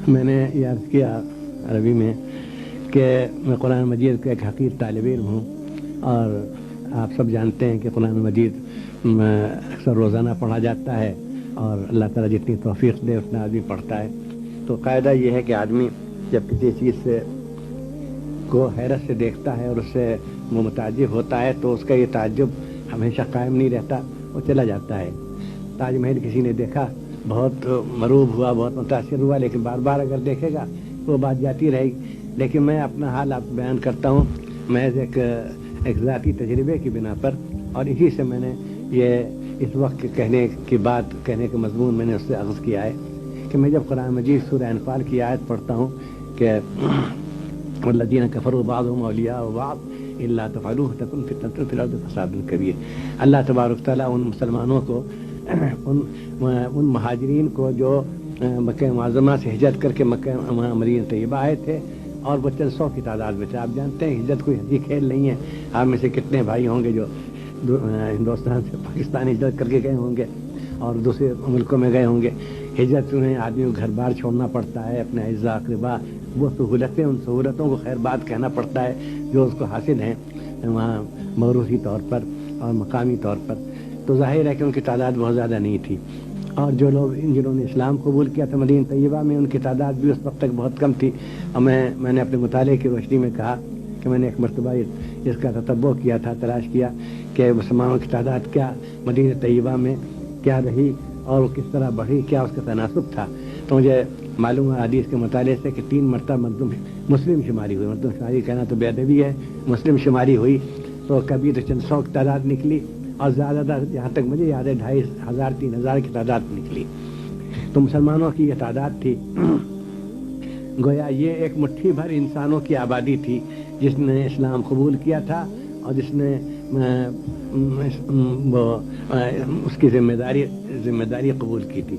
میں نے یہ عرض کیا عربی میں کہ میں قرآن مجید کا ایک حقیر طالب علم ہوں، اور آپ سب جانتے ہیں کہ قرآن مجید اکثر روزانہ پڑھا جاتا ہے، اور اللہ تعالیٰ جتنی توفیق دے اتنا آدمی پڑھتا ہے۔ تو قاعدہ یہ ہے کہ آدمی جب کسی چیز سے کو حیرت سے دیکھتا ہے اور اس سے وہ متعجب ہوتا ہے تو اس کا یہ تعجب ہمیشہ قائم نہیں رہتا، وہ چلا جاتا ہے۔ تاج محل کسی نے دیکھا، بہت مروب ہوا، بہت متاثر ہوا، لیکن بار بار اگر دیکھے گا وہ بات جاتی رہے گی۔ لیکن میں اپنا حال آپ بیان کرتا ہوں محض ایک ذاتی تجربے کی بنا پر، اور اسی سے میں نے یہ اس وقت کہنے کی بات، کہنے کا مضمون میں نے اس سے اخذ کیا ہے کہ میں جب قرآن مجید سورہ انفال کی آیت پڑھتا ہوں کہ والذین کفروا بعضهم اولیاء بعض الا تفعلوه تکن فتنة فی الارض وفساد کبیر، اللہ تبارک تعالیٰ ان مسلمانوں کو، ان مہاجرین کو جو مکہ معظمہ سے ہجرت کر کے مکہ مدینہ طیبہ آئے تھے، اور وہ چند سو کی تعداد میں تھے۔ آپ جانتے ہیں ہجرت کوئی ہنسی کھیل نہیں ہے۔ آپ میں سے کتنے بھائی ہوں گے جو ہندوستان سے پاکستان ہجرت کر کے گئے ہوں گے اور دوسرے ملکوں میں گئے ہوں گے۔ ہجرت میں آدمی کو گھر بار چھوڑنا پڑتا ہے، اپنے اعزاء اقربا، وہ سہولتیں، ان سہولتوں کو خیر بات کہنا پڑتا ہے جو اس کو حاصل ہیں وہاں موروثی طور پر اور مقامی طور پر۔ تو ظاہر ہے کہ ان کی تعداد بہت زیادہ نہیں تھی، اور جو لوگ جنہوں نے اسلام قبول کیا تھا مدینہ طیبہ میں، ان کی تعداد بھی اس وقت تک بہت کم تھی۔ اور میں نے اپنے مطالعے کی روشنی میں کہا کہ میں نے ایک مرتبہ اس کا تتبع کیا تھا، تلاش کیا کہ مسلمانوں کی تعداد کیا مدینہ طیبہ میں کیا رہی اور وہ کس طرح بڑھی، کیا اس کا تناسب تھا۔ تو مجھے معلوم ہے حدیث کے مطالعے سے کہ 3 مرتبہ مسلم شماری ہوئی، مردم شماری کہنا تو بے ادبی ہے، مسلم شماری ہوئی تو کبھی تو چند سو کی تعداد نکلی، اور زیادہ تر جہاں تک مجھے یاد ہے 2500 3000 کی تعداد نکلی۔ تو مسلمانوں کی یہ تعداد تھی، گویا یہ ایک مٹھی بھر انسانوں کی آبادی تھی جس نے اسلام قبول کیا تھا اور جس نے اس کی ذمہ داری قبول کی تھی۔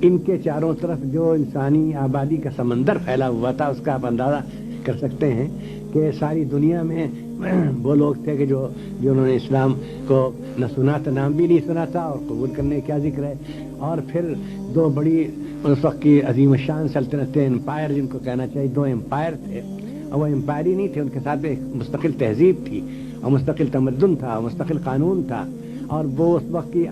ان کے چاروں طرف جو انسانی آبادی کا سمندر پھیلا ہوا تھا، اس کا آپ اندازہ کر سکتے ہیں کہ ساری دنیا میں وہ لوگ تھے کہ جنہوں نے اسلام کو نہ سنا تھا، نام بھی نہیں سنا تھا، اور قبول کرنے کیا ذکر ہے۔ اور پھر 2 بڑی اس وقت کی عظیم الشان سلطنتیں، امپائر جن کو کہنا چاہیے، 2 امپائر تھے، اور وہ امپائر ہی نہیں تھے، ان کے ساتھ ایک مستقل تہذیب تھی اور مستقل تمدن تھا اور مستقل قانون تھا۔ اور وہ اس وقت کی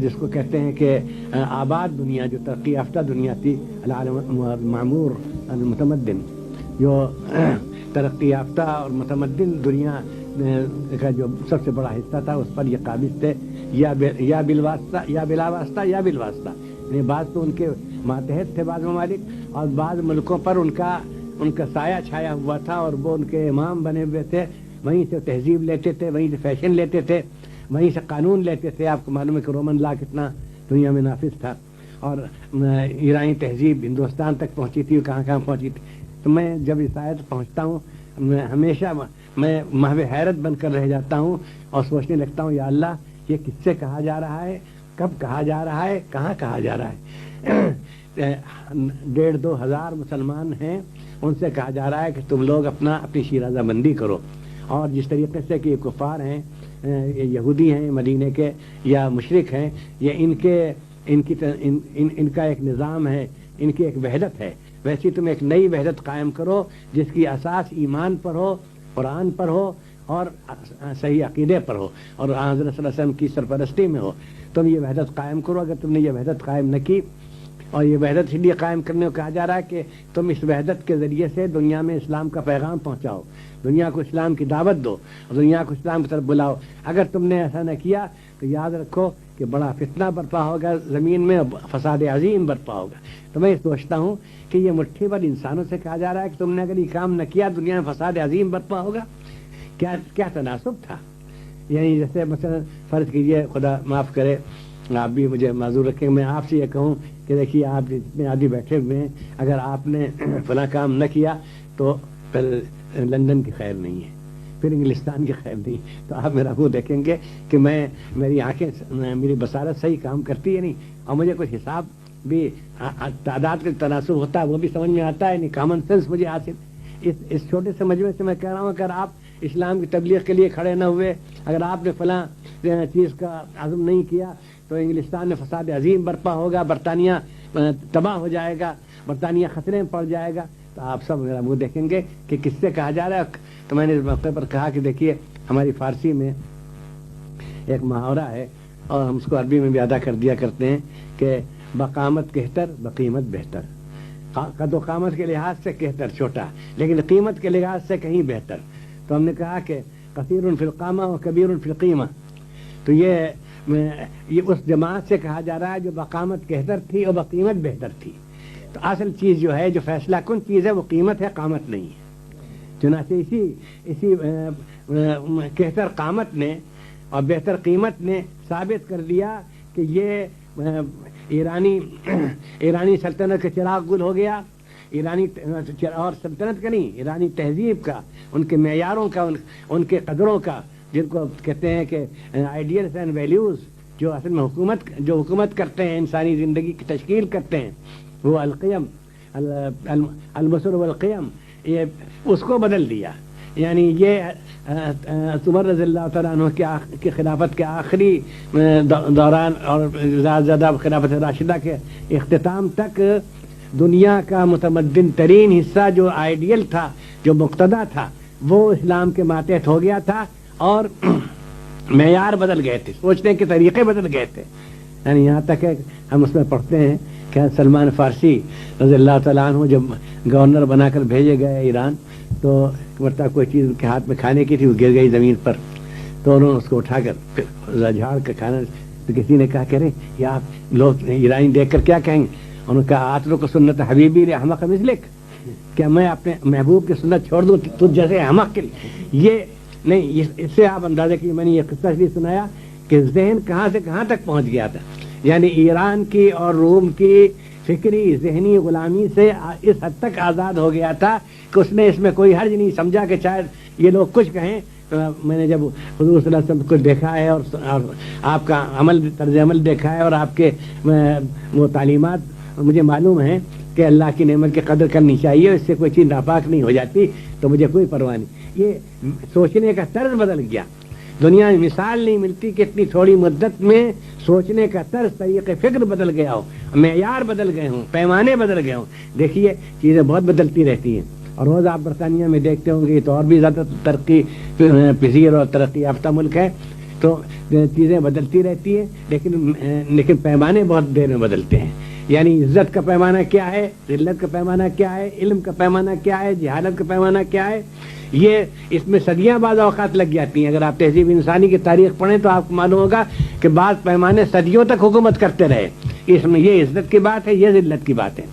جس کو کہتے ہیں کہ آباد دنیا، جو ترقی یافتہ دنیا تھی، العالم المعمور المتمدن، جو ترقی یافتہ اور متمدن دنیا کا جو سب سے بڑا حصہ تھا، اس پر یہ قابض تھے یا بالواسطہ یا بلا واسطہ یا بالواسطہ، یعنی بعض تو ان کے ماتحت تھے بعض ممالک، اور بعض ملکوں پر ان کا سایہ چھایا ہوا تھا اور وہ ان کے امام بنے ہوئے تھے، وہیں سے تہذیب لیتے تھے، وہیں سے فیشن لیتے تھے، وہیں سے قانون لیتے تھے۔ آپ کو معلوم ہے کہ رومن لا کتنا دنیا میں نافذ تھا، اور ایرانی تہذیب ہندوستان تک پہنچی تھی، کہاں کہاں پہنچی تھی۔ تو میں جب اس آیت پہنچتا ہوں، ہمیشہ میں محو حیرت بن کر رہ جاتا ہوں اور سوچنے لگتا ہوں، یا اللہ یہ کس سے کہا جا رہا ہے، کب کہا جا رہا ہے، کہاں کہا جا رہا ہے۔ 1,500-2 ہزار مسلمان ہیں، ان سے کہا جا رہا ہے کہ تم لوگ اپنی شیرازہ بندی کرو، اور جس طریقے سے کہ یہ کفار ہیں، یہ یہودی ہیں مدینے کے یا مشرک ہیں، یہ ان کا ایک نظام ہے، ان کی ایک وحدت ہے، ویسی تم ایک نئی وحدت قائم کرو جس کی اساس ایمان پر ہو، قرآن پر ہو اور صحیح عقیدے پر ہو، اور حضرت صلی اللہ علیہ وسلم کی سرپرستی میں ہو۔ تم یہ وحدت قائم کرو۔ اگر تم نے یہ وحدت قائم نہ کی، اور یہ وحدت اس لیے قائم کرنے کو کہا جا رہا ہے کہ تم اس وحدت کے ذریعے سے دنیا میں اسلام کا پیغام پہنچاؤ، دنیا کو اسلام کی دعوت دو اور دنیا کو اسلام کی طرف بلاؤ۔ اگر تم نے ایسا نہ کیا تو یاد رکھو کہ بڑا فتنہ برپا ہوگا زمین میں، فساد عظیم برپا ہوگا۔ تو میں سوچتا ہوں کہ یہ مٹھی بھر انسانوں سے کہا جا رہا ہے کہ تم نے اگر یہ کام نہ کیا دنیا میں فساد عظیم برپا ہوگا، کیا تناسب تھا۔ یعنی جیسے مثلا فرض کیجئے، خدا معاف کرے، آپ بھی مجھے معذور رکھیں، میں آپ سے یہ کہوں کہ دیکھیے آپ جتنے آدمی بیٹھے ہوئے ہیں، اگر آپ نے فلاں کام نہ کیا تو پھر لندن کی خیر نہیں ہے، پھر انگلستان کی خیر نہیں، تو آپ میرا منہ دیکھیں گے کہ میری آنکھیں، میری بصارت صحیح کام کرتی ہے نہیں، اور مجھے کچھ حساب بھی تعداد کا تناسب ہوتا ہے وہ بھی سمجھ میں آتا ہے نہیں، کامن سینس مجھے حاصل۔ اس چھوٹے سے مجموعے سے میں کہہ رہا ہوں، اگر آپ اسلام کی تبلیغ کے لیے کھڑے نہ ہوئے، اگر آپ نے فلاں چیز کا عزم نہیں کیا تو انگلستان میں فساد عظیم برپا ہوگا، برطانیہ تباہ ہو جائے گا، برطانیہ خطرے میں پڑ جائے گا تو آپ سب میرا منہ دیکھیں گے کہ کس سے کہا جا رہا ہے. تو میں نے اس موقع پر کہا کہ دیکھیے ہماری فارسی میں ایک محاورہ ہے اور ہم اس کو عربی میں بھی ادا کر دیا کرتے ہیں کہ بقامت کہتر بقیمت بہتر. قد و قامت کے لحاظ سے کہتر چھوٹا لیکن قیمت کے لحاظ سے کہیں بہتر. تو ہم نے کہا کہ کثیر فی القامہ و کبیر فی القیمہ. تو یہ اس جماعت سے کہا جا رہا ہے جو بقامت کہتر تھی اور بقیمت بہتر تھی. تو اصل چیز جو ہے جو فیصلہ کن چیز ہے وہ قیمت ہے، قامت نہیں ہے. چنانچہ اسی کہتر قامت نے اور بہتر قیمت نے ثابت کر دیا کہ یہ ایرانی سلطنت کا چراغ گل ہو گیا. ایرانی اور سلطنت کا نہیں، ایرانی تہذیب کا، ان کے معیاروں کا، ان کے قدروں کا، جن کو کہتے ہیں کہ آئیڈیلز اینڈ ویلیوز، جو اصل میں حکومت کرتے ہیں، انسانی زندگی کی تشکیل کرتے ہیں، وہ القیم المسر والقیم، یہ اس کو بدل دیا. یعنی یہ عمر رضی اللہ تعالیٰ عنہ کی خلافت کے آخری دوران اور زیادہ خلافت راشدہ کے اختتام تک دنیا کا متمدن ترین حصہ جو آئیڈیل تھا، جو مقتدا تھا، وہ اسلام کے ماتحت ہو گیا تھا اور معیار بدل گئے تھے، سوچنے کے طریقے بدل گئے تھے. یعنی یہاں تک ہے ہم اس میں پڑھتے ہیں کہ سلمان فارسی رضی اللہ تعالیٰ عنہ جب گورنر بنا کر بھیجے گئے ایران تو مرتبہ کوئی چیز ان کے ہاتھ میں کھانے کی تھی، وہ گر گئی زمین پر. تو انہوں نے اس کو اٹھا کر جھاڑ کر کھانا. تو کسی نے کہا کہ رے یہ آپ لوگ ایرانی دیکھ کر کیا کہیں گے؟ انہوں نے کہا آترو کو سنت حبیبی رے احمق مثلک، کیا میں اپنے محبوب کی سنت چھوڑ دوں تجھ جیسے احمق کے لیے؟ یہ نہیں، اس سے آپ اندازہ کیجیے. میں نے یہ قصہ اس لیے سنایا کہ ذہن کہاں سے کہاں تک پہنچ گیا تھا. یعنی ایران کی اور روم کی فکری ذہنی غلامی سے اس حد تک آزاد ہو گیا تھا کہ اس نے اس میں کوئی حرج نہیں سمجھا کہ شاید یہ لوگ کچھ کہیں. میں نے جب حضور صلی اللہ علیہ وسلم کو دیکھا ہے اور آپ کا طرز عمل دیکھا ہے اور آپ کے وہ تعلیمات مجھے معلوم ہے کہ اللہ کی نعمت کی قدر کرنی چاہیے، اس سے کوئی چیز ناپاک نہیں ہو جاتی، تو مجھے کوئی پرواہ نہیں. یہ سوچنے کا طرز بدل گیا. دنیا میں مثال نہیں ملتی کہ اتنی تھوڑی مدت میں سوچنے کا طرز، طریقے فکر بدل گیا ہو، معیار بدل گئے ہوں، پیمانے بدل گئے ہوں. دیکھیے چیزیں بہت بدلتی رہتی ہیں اور روز آپ برطانیہ میں دیکھتے ہوں گے تو اور بھی زیادہ ترقی پذیر اور ترقی یافتہ ملک ہے. تو چیزیں بدلتی رہتی ہیں لیکن پیمانے بہت دیر میں بدلتے ہیں. یعنی عزت کا پیمانہ کیا ہے، ذلت کا پیمانہ کیا ہے، علم کا پیمانہ کیا ہے، جہالت کا پیمانہ کیا ہے، یہ اس میں صدیاں بعض اوقات لگ جاتی ہیں. اگر آپ تہذیب انسانی کی تاریخ پڑھیں تو آپ کو معلوم ہوگا کہ بعض پیمانے صدیوں تک حکومت کرتے رہے. اس میں یہ عزت کی بات ہے، یہ ذلت کی بات ہے.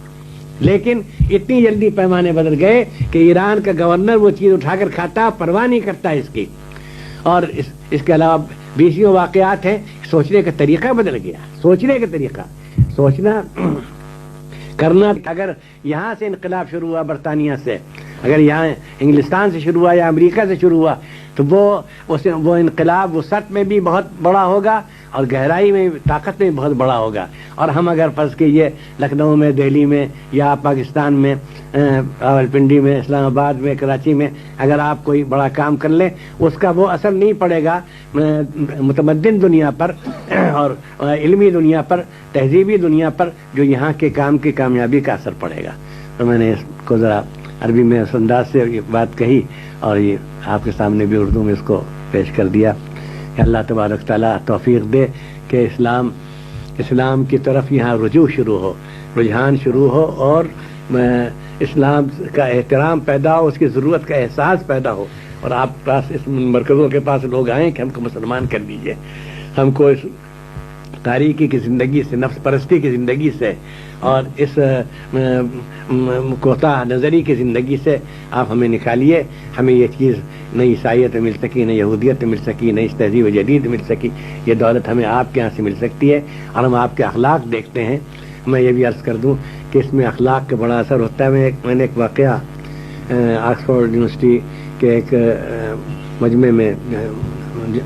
لیکن اتنی جلدی پیمانے بدل گئے کہ ایران کا گورنر وہ چیز اٹھا کر کھاتا، پرواہ نہیں کرتا اس کی. اور اس کے علاوہ بیسیوں واقعات ہیں. سوچنے کا طریقہ بدل گیا، سوچنے کا طریقہ، سوچنا کرنا. اگر یہاں سے انقلاب شروع ہوا برطانیہ سے، اگر یہاں انگلستان سے شروع ہوا یا امریکہ سے شروع ہوا تو وہ انقلاب وسعت میں بھی بہت بڑا ہوگا اور گہرائی میں طاقت میں بہت بڑا ہوگا. اور ہم اگر فرض کیجیے لکھنؤ میں، دہلی میں یا پاکستان میں راولپنڈی میں، اسلام آباد میں، کراچی میں اگر آپ کوئی بڑا کام کر لیں، اس کا وہ اثر نہیں پڑے گا متمدن دنیا پر اور علمی دنیا پر، تہذیبی دنیا پر، جو یہاں کے کام کی کامیابی کا اثر پڑے گا. تو میں نے اس کو ذرا عربی میں اس انداز سے یہ بات کہی اور یہ آپ کے سامنے بھی اردو میں اس کو پیش کر دیا کہ اللہ تبارک تعالیٰ توفیق دے کہ اسلام کی طرف یہاں رجحان شروع ہو اور اسلام کا احترام پیدا ہو، اس کی ضرورت کا احساس پیدا ہو. اور آپ پاس اس مرکزوں کے پاس لوگ آئیں کہ ہم کو مسلمان کر دیجئے، ہم کو اس تاریکی کی زندگی سے، نفس پرستی کی زندگی سے اور اس کوتاہ نظری کی زندگی سے آپ ہمیں نکالیے. ہمیں یہ چیز نہ عیسائیت میں مل سکی، نہ یہودیت میں مل سکی، نہ اس تہذیب جدید مل سکی. یہ دولت ہمیں آپ کے یہاں سے مل سکتی ہے اور ہم آپ کے اخلاق دیکھتے ہیں. میں یہ بھی عرض کر دوں کہ اس میں اخلاق کا بڑا اثر ہوتا ہے. میں نے ایک واقعہ آکسفورڈ یونیورسٹی کے ایک مجمع میں،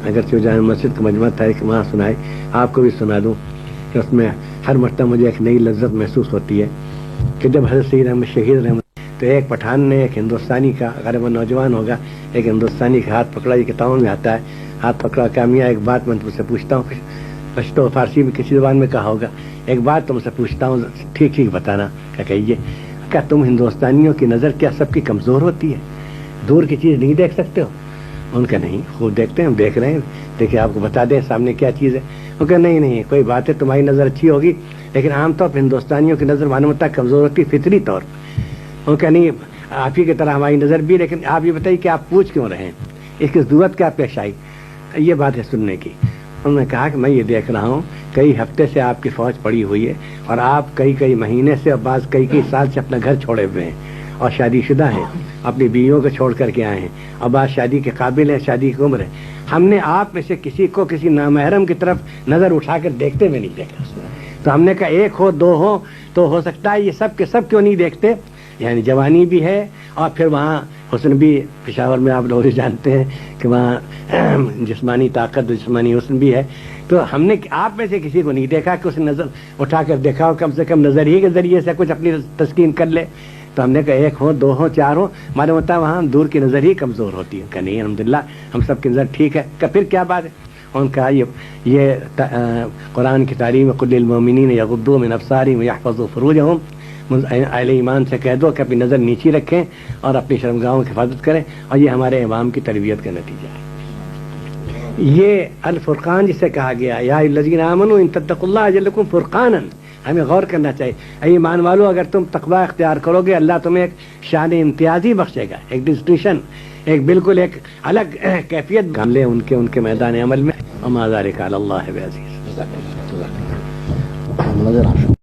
اگرچہ جامع مسجد کا مجمع تھا، ایک وہاں سنائی، آپ کو بھی سنا دوں کہ اس میں ہر مرتبہ مجھے ایک نئی لذت محسوس ہوتی ہے کہ جب حضرت سید احمد شہید رحمۃ تو ایک پٹھان نے ایک ہندوستانی کا، غالباً نوجوان ہوگا، ایک ہندوستانی کا ہاتھ پکڑا. یہ کتابوں میں آتا ہے، ہاتھ پکڑا کہ میاں ایک بات میں تم سے پوچھتا ہوں، پشتو فارسی میں کسی زبان میں کہا ہوگا ایک بات تم سے پوچھتا ہوں, ٹھیک ٹھیک بتانا, کیا کہیے, کیا تم ہندوستانیوں کی نظر کیا سب کی کمزور ہوتی ہے؟ دور کی چیز نہیں دیکھ سکتے ہو؟ ان کا نہیں, خوب دیکھتے ہیں, ہم دیکھ رہے ہیں, دیکھیں آپ کو بتا دیں سامنے کیا چیز ہے. ان کا نہیں, کوئی بات ہے, تمہاری نظر اچھی ہوگی لیکن عام طور پر ہندوستانیوں کی نظر معلوم ہوتا ہے کمزور ہوتی ہے فطری طور پر. ان کا نہیں, آپ ہی کی طرح ہماری نظر بھی, لیکن آپ یہ بتائیے کہ آپ پوچھ کیوں رہے ہیں, اس کی ضرورت کیا پیش آئی؟ یہ بات ہے سننے کی. انہوں نے کہا کہ میں یہ دیکھ رہا ہوں کئی ہفتے سے آپ کی فوج پڑی ہوئی ہے اور آپ کئی مہینے سے اور بعض کئی سال سے اپنا گھر چھوڑے ہوئے ہیں اور شادی شدہ ہیں, اپنی بیویوں کو چھوڑ کر کے آئے ہیں اور بعض شادی کے قابل ہیں, شادی کی عمر ہے. ہم نے آپ میں سے کسی کو کسی نامحرم کی طرف نظر اٹھا کر دیکھتے ہوئے نہیں دیکھا. تو ہم نے کہا ایک ہو دو ہو تو ہو سکتا ہے, یہ سب کے سب کیوں نہیں دیکھتے؟ یعنی جوانی بھی ہے اور پھر وہاں حسن بھی, پشاور میں آپ لوگ جانتے ہیں کہ وہاں جسمانی طاقت جسمانی حسن بھی ہے. تو ہم نے آپ میں سے کسی کو نہیں دیکھا کہ اس نے نظر اٹھا کر دیکھا ہو, کم سے کم نظر ہی کے ذریعے سے کچھ اپنی تسکین کر لے. تو ہم نے کہا ایک ہو دو ہو چار ہو, معلوم ہوتا ہے وہاں دور کی نظر ہی کمزور ہوتی ہے. کہ نہیں الحمدللہ ہم سب کی نظر ٹھیک ہے. کہ پھر کیا بات ہے؟ ان کا یہ قرآن کی تعلیم قل للمؤمنین یغضوا من ابصارہم ویحفظوا فروجہم, اہل ایمان سے کہہ دو کہ اپنی نظر نیچی رکھیں اور اپنی شرمگاہوں کی حفاظت کریں, اور یہ ہمارے امام کی تربیت کا نتیجہ ہے. یہ الفرقان جسے کہا گیا, یا الذین آمنوا ان تتقوا اللہ یجعل لکم فرقانا, ہمیں غور کرنا چاہیے. اے ایمان والو, اگر تم تقوی اختیار کرو گے اللہ تمہیں ایک شان امتیازی بخشے گا, ایک ڈسٹنکشن, ایک بالکل ایک الگ کیفیت ہم لیں ان کے میدان عمل میں. وما ذلک علی اللہ بعزیز.